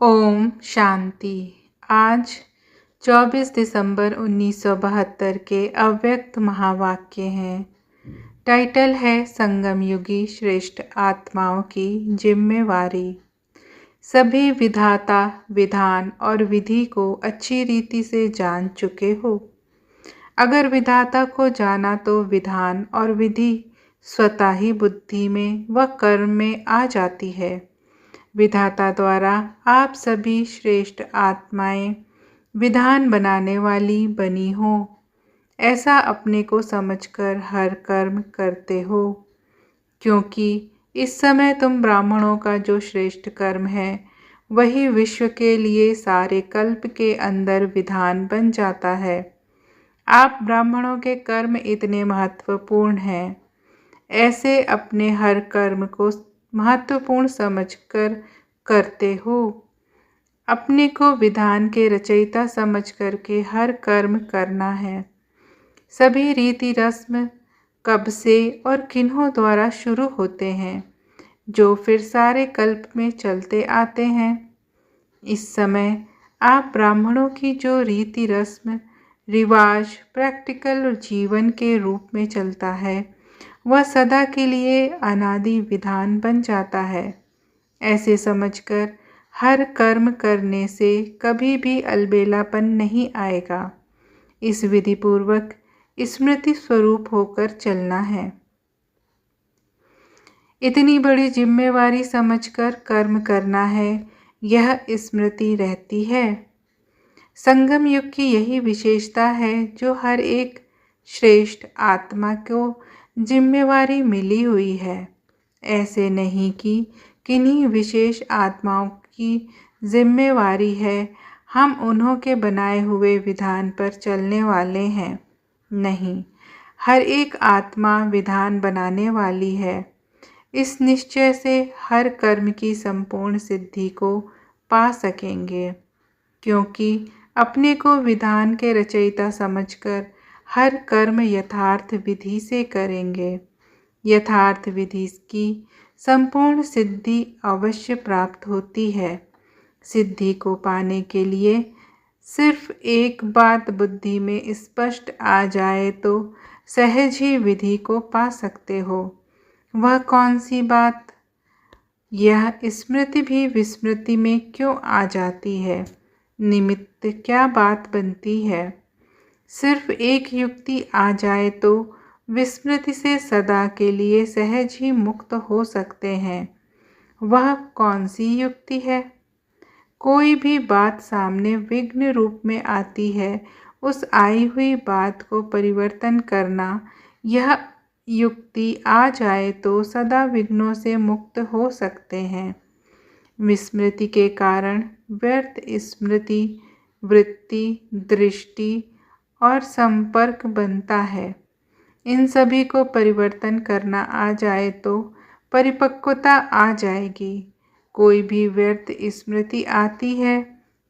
ओम शांति। आज 24 दिसंबर 1972 के अव्यक्त महावाक्य हैं। टाइटल है संगम युगी श्रेष्ठ आत्माओं की जिम्मेवारी। सभी विधाता, विधान और विधि को अच्छी रीति से जान चुके हो। अगर विधाता को जाना तो विधान और विधि स्वतः ही बुद्धि में व कर्म में आ जाती है। विधाता द्वारा आप सभी श्रेष्ठ आत्माएं विधान बनाने वाली बनी हो, ऐसा अपने को समझकर हर कर्म करते हो, क्योंकि इस समय तुम ब्राह्मणों का जो श्रेष्ठ कर्म है वही विश्व के लिए सारे कल्प के अंदर विधान बन जाता है। आप ब्राह्मणों के कर्म इतने महत्वपूर्ण हैं, ऐसे अपने हर कर्म को महत्वपूर्ण समझकर करते हो। अपने को विधान के रचयिता समझ करके हर कर्म करना है। सभी रीति रस्म कब से और किन्हों द्वारा शुरू होते हैं, जो फिर सारे कल्प में चलते आते हैं। इस समय आप ब्राह्मणों की जो रीति रस्म रिवाज प्रैक्टिकल जीवन के रूप में चलता है, वह सदा के लिए अनादि विधान बन जाता है। ऐसे समझकर हर कर्म करने से कभी भी अलबेलापन नहीं आएगा। इस विधि पूर्वक स्मृति स्वरूप होकर चलना है। इतनी बड़ी जिम्मेवारी समझकर कर्म करना है, यह स्मृति रहती है। संगम युग की यही विशेषता है जो हर एक श्रेष्ठ आत्मा को जिम्मेवारी मिली हुई है। ऐसे नहीं कि किन्हीं विशेष आत्माओं की जिम्मेवारी है, हम उन्हों के बनाए हुए विधान पर चलने वाले हैं। नहीं, हर एक आत्मा विधान बनाने वाली है। इस निश्चय से हर कर्म की संपूर्ण सिद्धि को पा सकेंगे, क्योंकि अपने को विधान के रचयिता समझकर हर कर्म यथार्थ विधि से करेंगे। यथार्थ विधि की संपूर्ण सिद्धि अवश्य प्राप्त होती है। सिद्धि को पाने के लिए सिर्फ एक बात बुद्धि में स्पष्ट आ जाए तो सहज ही विधि को पा सकते हो। वह कौन सी बात? यह स्मृति भी विस्मृति में क्यों आ जाती है? निमित्त क्या बात बनती है? सिर्फ एक युक्ति आ जाए तो विस्मृति से सदा के लिए सहज ही मुक्त हो सकते हैं। वह कौन सी युक्ति है? कोई भी बात सामने विघ्न रूप में आती है, उस आई हुई बात को परिवर्तन करना, यह युक्ति आ जाए तो सदा विघ्नों से मुक्त हो सकते हैं। विस्मृति के कारण व्यर्थ स्मृति, वृत्ति, दृष्टि और संपर्क बनता है। इन सभी को परिवर्तन करना आ जाए तो परिपक्वता आ जाएगी। कोई भी व्यर्थ स्मृति आती है,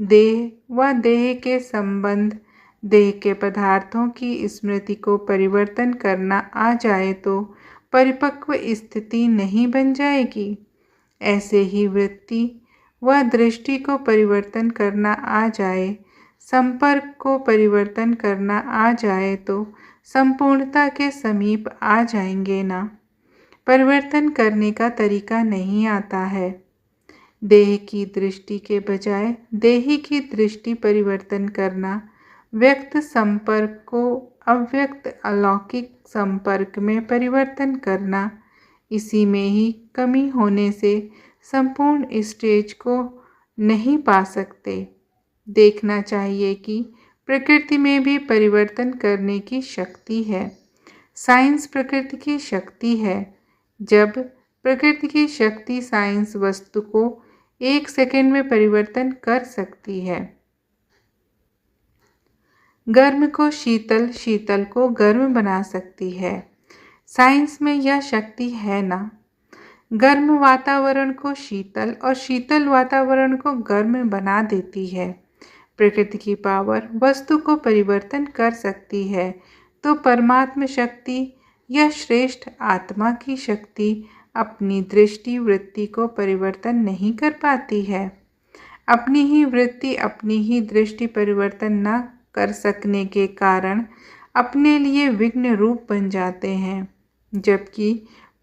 देह व देह के संबंध, देह के पदार्थों की स्मृति को परिवर्तन करना आ जाए तो परिपक्व स्थिति नहीं बन जाएगी। ऐसे ही वृत्ति व दृष्टि को परिवर्तन करना आ जाए, संपर्क को परिवर्तन करना आ जाए तो संपूर्णता के समीप आ जाएंगे ना। परिवर्तन करने का तरीका नहीं आता है। देह की दृष्टि के बजाय देही की दृष्टि परिवर्तन करना, व्यक्त संपर्क को अव्यक्त अलौकिक संपर्क में परिवर्तन करना, इसी में ही कमी होने से संपूर्ण स्टेज को नहीं पा सकते। देखना चाहिए कि प्रकृति में भी परिवर्तन करने की शक्ति है। साइंस प्रकृति की शक्ति है। जब प्रकृति की शक्ति साइंस वस्तु को 1 सेकंड में परिवर्तन कर सकती है। गर्म को शीतल, शीतल को गर्म बना सकती है। साइंस में यह शक्ति है ना। गर्म वातावरण को शीतल और शीतल वातावरण को गर्म बना देती है। प्रकृति की पावर वस्तु को परिवर्तन कर सकती है, तो परमात्म शक्ति या श्रेष्ठ आत्मा की शक्ति अपनी दृष्टि वृत्ति को परिवर्तन नहीं कर पाती है। अपनी ही वृत्ति, अपनी ही दृष्टि परिवर्तन न कर सकने के कारण अपने लिए विघ्न रूप बन जाते हैं, जबकि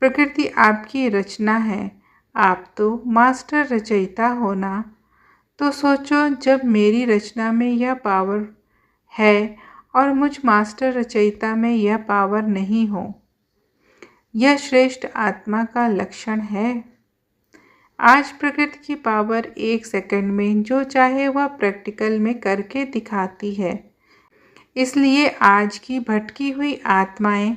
प्रकृति आपकी रचना है। आप तो मास्टर रचयिता हो ना। तो सोचो, जब मेरी रचना में यह पावर है और मुझ मास्टर रचयिता में यह पावर नहीं हो, यह श्रेष्ठ आत्मा का लक्षण है। आज प्रकृति की पावर 1 सेकंड में जो चाहे वह प्रैक्टिकल में करके दिखाती है। इसलिए आज की भटकी हुई आत्माएं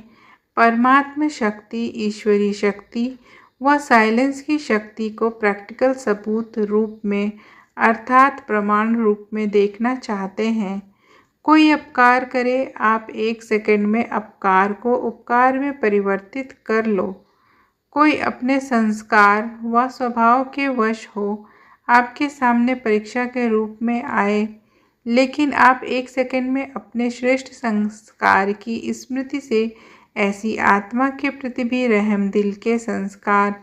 परमात्म शक्ति, ईश्वरी शक्ति व साइलेंस की शक्ति को प्रैक्टिकल सबूत रूप में अर्थात प्रमाण रूप में देखना चाहते हैं। कोई अपकार करे, आप 1 सेकंड में अपकार को उपकार में परिवर्तित कर लो। कोई अपने संस्कार व स्वभाव के वश हो, आपके सामने परीक्षा के रूप में आए, लेकिन आप 1 सेकंड में अपने श्रेष्ठ संस्कार की स्मृति से ऐसी आत्मा के प्रति भी रहम दिल के संस्कार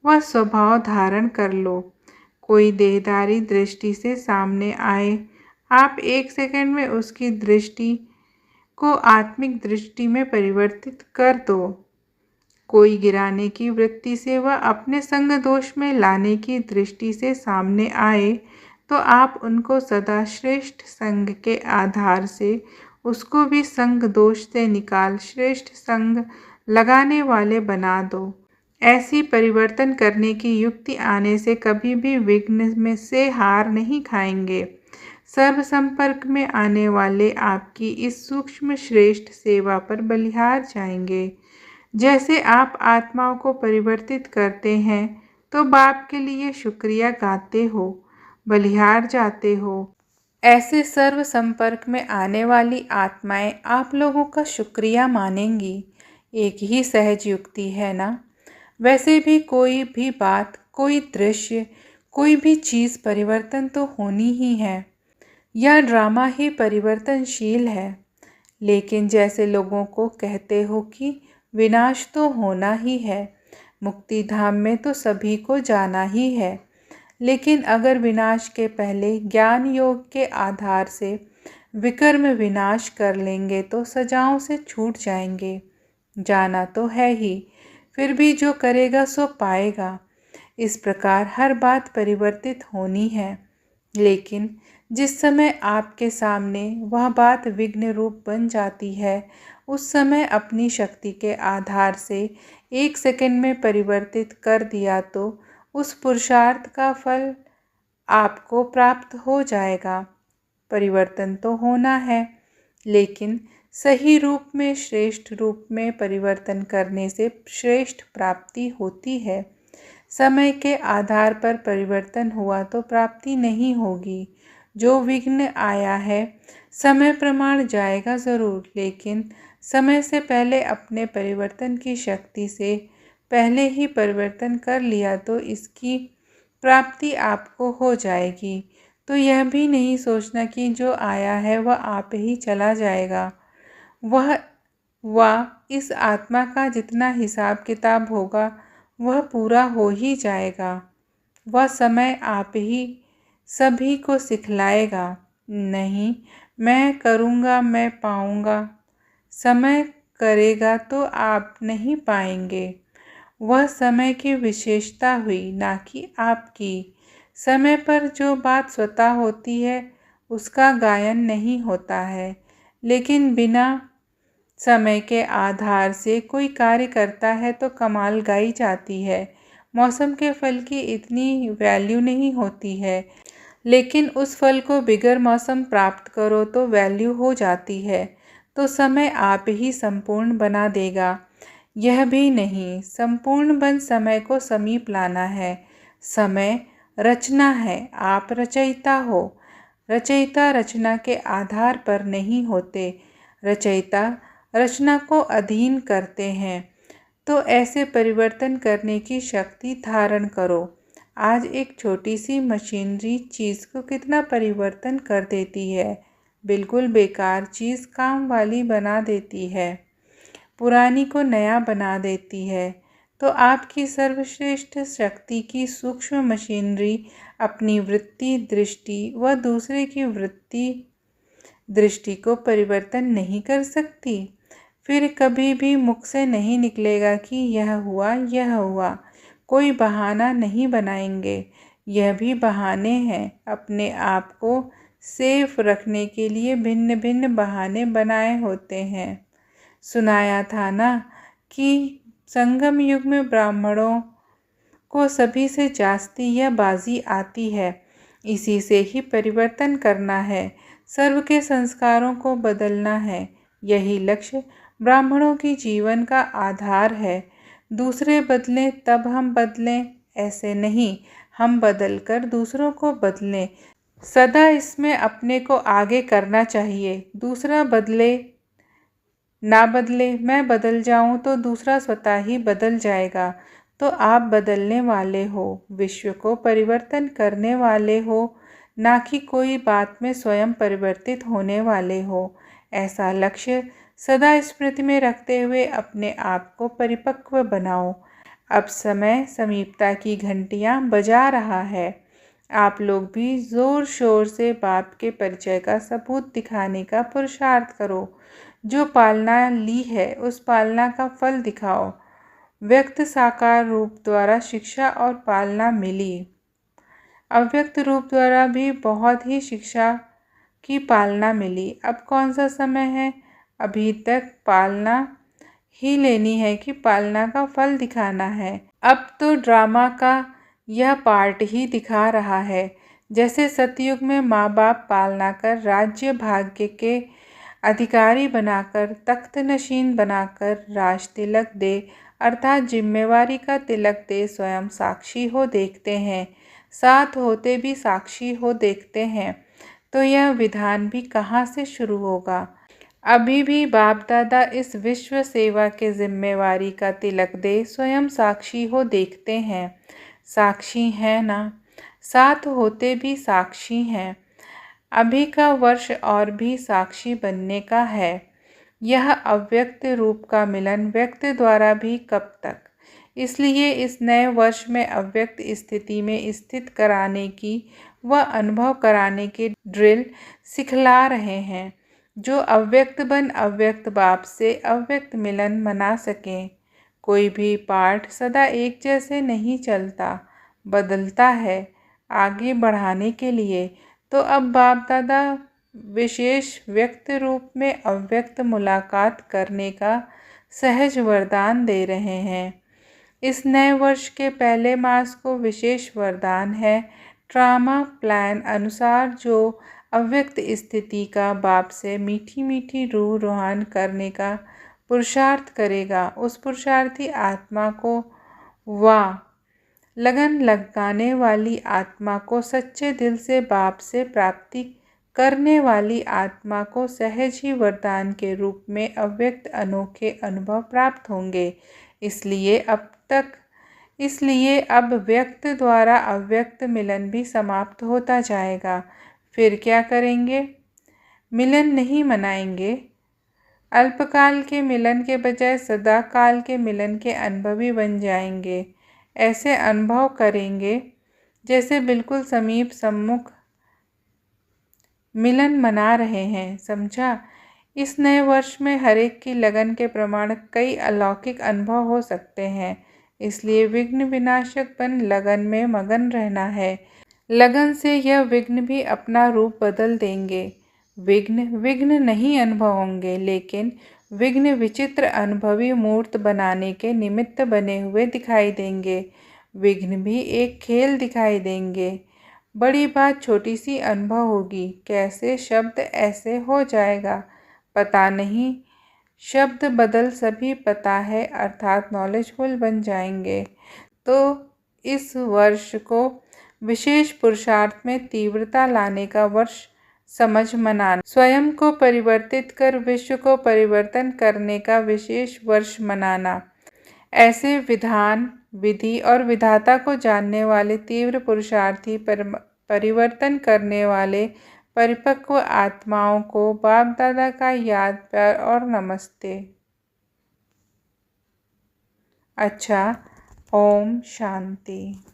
व स्वभाव धारण कर लो। कोई देहधारी दृष्टि से सामने आए, आप 1 सेकंड में उसकी दृष्टि को आत्मिक दृष्टि में परिवर्तित कर दो। कोई गिराने की वृत्ति से व अपने संग दोष में लाने की दृष्टि से सामने आए, तो आप उनको सदा श्रेष्ठ संग के आधार से उसको भी संग दोष से निकाल श्रेष्ठ संग लगाने वाले बना दो। ऐसी परिवर्तन करने की युक्ति आने से कभी भी विघ्न में से हार नहीं खाएंगे। सर्व संपर्क में आने वाले आपकी इस सूक्ष्म श्रेष्ठ सेवा पर बलिहार जाएंगे। जैसे आप आत्माओं को परिवर्तित करते हैं, तो बाप के लिए शुक्रिया गाते हो, बलिहार जाते हो। ऐसे सर्व संपर्क में आने वाली आत्माएं आप लोगों का शुक्रिया मानेंगी। एक ही सहज युक्ति है ना। वैसे भी कोई भी बात, कोई दृश्य, कोई भी चीज़ परिवर्तन तो होनी ही है। यह ड्रामा ही परिवर्तनशील है। लेकिन जैसे लोगों को कहते हो कि विनाश तो होना ही है, मुक्ति धाम में तो सभी को जाना ही है, लेकिन अगर विनाश के पहले ज्ञान योग के आधार से विकर्म विनाश कर लेंगे तो सजाओं से छूट जाएंगे। जाना तो है ही, फिर भी जो करेगा सो पाएगा। इस प्रकार हर बात परिवर्तित होनी है। लेकिन जिस समय आपके सामने वह बात विघ्न रूप बन जाती है, उस समय अपनी शक्ति के आधार से 1 सेकंड में परिवर्तित कर दिया तो उस पुरुषार्थ का फल आपको प्राप्त हो जाएगा। परिवर्तन तो होना है, लेकिन सही रूप में, श्रेष्ठ रूप में परिवर्तन करने से श्रेष्ठ प्राप्ति होती है। समय के आधार पर परिवर्तन हुआ तो प्राप्ति नहीं होगी। जो विघ्न आया है, समय प्रमाण जाएगा ज़रूर, लेकिन समय से पहले अपने परिवर्तन की शक्ति से पहले ही परिवर्तन कर लिया तो इसकी प्राप्ति आपको हो जाएगी। तो यह भी नहीं सोचना कि जो आया है वह आप ही चला जाएगा। वह इस आत्मा का जितना हिसाब किताब होगा वह पूरा हो ही जाएगा। वह समय आप ही सभी को सिखलाएगा। नहीं, मैं करूँगा, मैं पाऊँगा। समय करेगा तो आप नहीं पाएंगे। वह समय की विशेषता हुई, ना कि आपकी। समय पर जो बात स्वतः होती है उसका गायन नहीं होता है, लेकिन बिना समय के आधार से कोई कार्य करता है तो कमाल गाई जाती है। मौसम के फल की इतनी वैल्यू नहीं होती है, लेकिन उस फल को बिगर मौसम प्राप्त करो तो वैल्यू हो जाती है। तो समय आप ही संपूर्ण बना देगा। यह भी नहीं, संपूर्ण बन समय को समीप लाना है। समय रचना है, आप रचयिता हो। रचयिता रचना के आधार पर नहीं होते, रचयिता रचना को अधीन करते हैं। तो ऐसे परिवर्तन करने की शक्ति धारण करो। आज एक छोटी सी मशीनरी चीज़ को कितना परिवर्तन कर देती है। बिल्कुल बेकार चीज़ काम वाली बना देती है, पुरानी को नया बना देती है। तो आपकी सर्वश्रेष्ठ शक्ति की सूक्ष्म मशीनरी अपनी वृत्ति दृष्टि व दूसरे की वृत्ति दृष्टि को परिवर्तन नहीं कर सकती, फिर कभी भी मुख से नहीं निकलेगा कि यह हुआ। कोई बहाना नहीं बनाएंगे। यह भी बहाने हैं। अपने आप को सेफ रखने के लिए भिन्न भिन्न बहाने बनाए होते हैं। सुनाया था ना कि संगम युग में ब्राह्मणों को सभी से जास्ती यह बाजी आती है। इसी से ही परिवर्तन करना है, सर्व के संस्कारों को बदलना है। यही लक्ष्य ब्राह्मणों की जीवन का आधार है। दूसरे बदलें तब हम बदलें, ऐसे नहीं, हम बदलकर दूसरों को बदलें। सदा इसमें अपने को आगे करना चाहिए। दूसरा बदले ना बदले, मैं बदल जाऊं तो दूसरा स्वतः ही बदल जाएगा। तो आप बदलने वाले हो, विश्व को परिवर्तन करने वाले हो, ना कि कोई बात में स्वयं परिवर्तित होने वाले हो। ऐसा लक्ष्य सदा स्मृति में रखते हुए अपने आप को परिपक्व बनाओ। अब समय समीपता की घंटियां बजा रहा है। आप लोग भी जोर शोर से बाप के परिचय का सबूत दिखाने का पुरुषार्थ करो। जो पालना ली है उस पालना का फल दिखाओ। व्यक्त साकार रूप द्वारा शिक्षा और पालना मिली, अव्यक्त रूप द्वारा भी बहुत ही शिक्षा की पालना मिली। अब कौन सा समय है? अभी तक पालना ही लेनी है कि पालना का फल दिखाना है। अब तो ड्रामा का यह पार्ट ही दिखा रहा है। जैसे सतयुग में माँ बाप पालना कर राज्य भाग्य के अधिकारी बनाकर तख्त नशीन बनाकर राज तिलक दे, अर्थात जिम्मेवारी का तिलक दे स्वयं साक्षी हो देखते हैं, साथ होते भी साक्षी हो देखते हैं, तो यह विधान भी कहाँ से शुरू होगा? अभी भी बाप दादा इस विश्व सेवा के जिम्मेवारी का तिलक दे स्वयं साक्षी हो देखते हैं। साक्षी हैं ना, साथ होते भी साक्षी हैं। अभी का वर्ष और भी साक्षी बनने का है। यह अव्यक्त रूप का मिलन व्यक्त द्वारा भी कब तक? इसलिए इस नए वर्ष में अव्यक्त स्थिति में स्थित कराने की व अनुभव कराने की ड्रिल सिखला रहे हैं, जो अव्यक्त बन अव्यक्त बाप से अव्यक्त मिलन मना सकें। कोई भी पाठ सदा एक जैसे नहीं चलता, बदलता है आगे बढ़ाने के लिए। तो अब बाप दादा विशेष व्यक्त रूप में अव्यक्त मुलाकात करने का सहज वरदान दे रहे हैं। इस नए वर्ष के पहले मास को विशेष वरदान है। ट्रामा प्लान अनुसार जो अव्यक्त स्थिति का बाप से मीठी मीठी रूह रूहान करने का पुरुषार्थ करेगा, उस पुरुषार्थी आत्मा को वाह लगन लगाने वाली आत्मा को, सच्चे दिल से बाप से प्राप्ति करने वाली आत्मा को सहज ही वरदान के रूप में अव्यक्त अनोखे अनुभव प्राप्त होंगे। इसलिए अब व्यक्त द्वारा अव्यक्त मिलन भी समाप्त होता जाएगा। फिर क्या करेंगे? मिलन नहीं मनाएंगे। अल्पकाल के मिलन के बजाय सदा काल के मिलन के अनुभवी बन जाएंगे। ऐसे अनुभव करेंगे जैसे बिल्कुल समीप सम्मुख मिलन मना रहे हैं। समझा? इस नए वर्ष में हर एक की लगन के प्रमाण कई अलौकिक अनुभव हो सकते हैं। इसलिए विघ्न विनाशक बन लगन में मगन रहना है। लगन से यह विघ्न भी अपना रूप बदल देंगे। विघ्न नहीं अनुभव होंगे, लेकिन विघ्न विचित्र अनुभवी मूर्त बनाने के निमित्त बने हुए दिखाई देंगे। विघ्न भी एक खेल दिखाई देंगे। बड़ी बात छोटी सी अनुभव होगी। कैसे शब्द ऐसे हो जाएगा पता नहीं। शब्द बदल सभी पता है, अर्थात नॉलेजफुल बन जाएंगे। तो इस वर्ष को विशेष पुरुषार्थ में तीव्रता लाने का वर्ष समझ मनाना, स्वयं को परिवर्तित कर विश्व को परिवर्तन करने का विशेष वर्ष मनाना। ऐसे विधान, विधि और विधाता को जानने वाले तीव्र पुरुषार्थी, परिवर्तन करने वाले परिपक्व आत्माओं को बाप दादा का याद, प्यार और नमस्ते। अच्छा, ओम शांति।